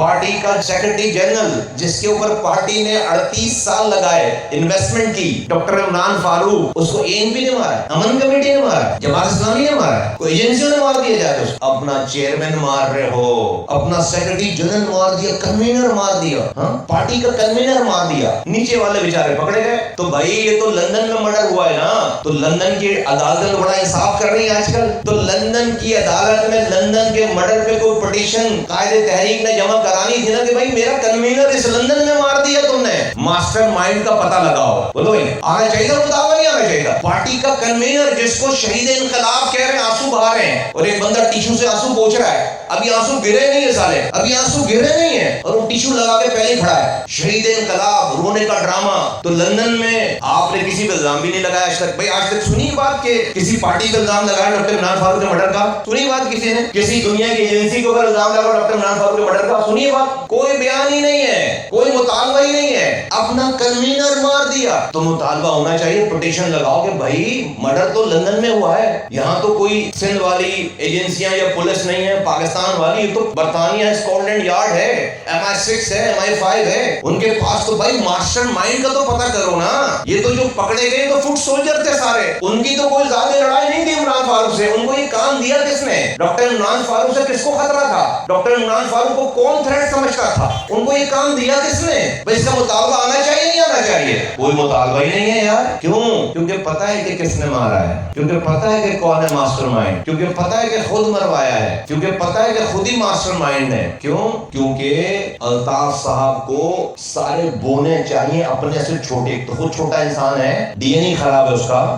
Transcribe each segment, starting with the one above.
Party کا secretary general جس کے اوپر پارٹی نے 38 سال لگائے انویسٹمنٹ کی، ڈاکٹر عمران فاروق، اس کو ANP نے مارا، امن کمیٹی نے مارا، جماعت اسلامی نے مارا، کوئی ایجنسیوں نے مار دیا جائے تو اپنا چیئرمین مار رہے ہو، اپنا سیکرٹری جنرل مار دیا، کنوینر مار دیا، پارٹی کا کنوینر مار دیا، نیچے والے بیچارے پکڑے گئے۔ تو بھائی یہ تو لندن میں مرڈر ہوا ہے نا، تو لندن کی عدالت بڑا انصاف کر رہی ہے آج کل، تو لندن کی عدالت میں لندن کے مرڈر پہ کوئی پٹیشن قائد تحریک نے جمع کرانی تھی نا کہ بھائی میرا کنوینر اس لندن میں مار دیا تم نے، ماسٹر مائنڈ کا پتہ لگاؤ۔ بولو بھائی آنا چاہیے مطالبہ نہیں آنا چاہیے؟ پارٹی کا کنوینر جس کو شہید انقلاب کہہ رہے ہیں، آنسو بہا رہے ہیں، اور ایک بندہ ٹیشو سے آنسو پوچھ رہا ہے، ابھی آنسو گرے نہیں ہے سالے، ابھی آنسو گرے نہیں ہیں، اور وہ ٹیشو لگا کے پہلے کھڑا ہے۔ شہید انقلاب، رونے کا ڈرامہ۔ تو لندن میں آپ نے کسی پہ الزام بھی نہیں لگایا آج تک۔ بھائی آج تک سنی بات کہ کسی پارٹی پہ الزام لگایا ڈاکٹر عمران فاروق کے مرڈر کا؟ سنی بات کسی نے کسی دنیا کی ایجنسی کے اوپر الزام لگا ڈاکٹر عمران فاروق کے مرڈر کا؟ سنی بات؟ کوئی بیان ہی نہیں ہے، کوئی مطالبہ ہی نہیں ہے، اپنا کنوینر مار دیا۔ تو مطالبہ ہونا چاہیے، پٹیشن لگاؤ کہ بھائی مرڈر تو لندن میں ہوا ہے، یہاں تو کوئی سندھ والی ایجنسیاں یا پولیس نہیں ہے پاکستان والی، یہ تو برطانیہ اسکاٹ یارڈ ہے، MI6 ہے، MI5 ہے، ان کے پاس تو بھائی ماسٹر مائنڈ کا تو پتہ کرو نا۔ یہ تو جو پکڑے گئے تو فٹ سولجر تھے سارے، ان کی تو کوئی زیادہ لڑائی نہیں تھی عمران فاروق سے، ان کو یہ کام دیا کس نے؟ ڈاکٹر عمران فاروق سے کس کو خطرہ تھا؟ ڈاکٹر عمران فاروق کو کون تھریٹ سمجھتا تھا؟ ان کو یہ کام دیا کس نے؟ بھائی اس کا مطالبہ آنا چاہیے نہیں آنا چاہیے؟ کوئی مطالبہ ہی نہیں ہے یار۔ کیوں؟ کیونکہ پتہ ہے کہ کس نے مارا ہے، کیونکہ پتہ ہے کہ کون ہے ماسٹر مائنڈ، کیونکہ پتہ ہے کہ خود مروایا ہے، کیونکہ پتہ ہے کہ خود ہی ماسٹر مائنڈ ہے۔ کیوں؟ کیونکہ الطاف صاحب کو سارے بونے چاہیے اپنے سے چھوٹے، ایک تو خود چھوٹا انسان ہے، DNA خراب ہے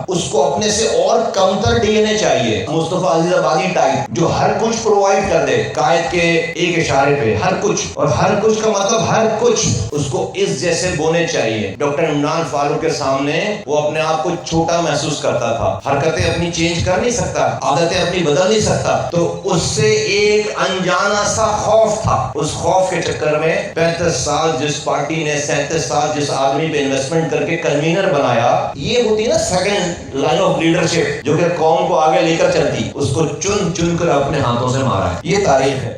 اس کو اپنے سے اور کمتر DNA چاہیے، مصطفیٰ عزیز آبادی ٹائپ جو ہر کچھ پرووائڈ کر دے قائد کے ایک اشارے پہ، ہر کچھ، اور ہر کچھ کا مطلب ہر کچھ، اس کو اس جیسے بونے چاہیے۔ ڈاکٹر عمران فاروق کے سامنے وہ اپنے آپ کو چھوٹا محسوس کرتا تھا، حرکتیں اپنی چینج کر نہیں سکتا، عادتیں اپنی بدل نہیں سکتا، تو اس سے ایک انجانا سا خوف تھا۔ اس خوف کے چکر میں 35 سال جس پارٹی نے 37 سال جس آدمی پہ انویسٹمنٹ کر کے کنوینر بنایا، یہ ہوتی ہے نا سیکنڈ لائن آف لیڈرشپ جو کہ قوم کو آگے لے کر چلتی، اس کو چن چن کر اپنے ہاتھوں سے مارا ہے۔ یہ تاریخ ہے۔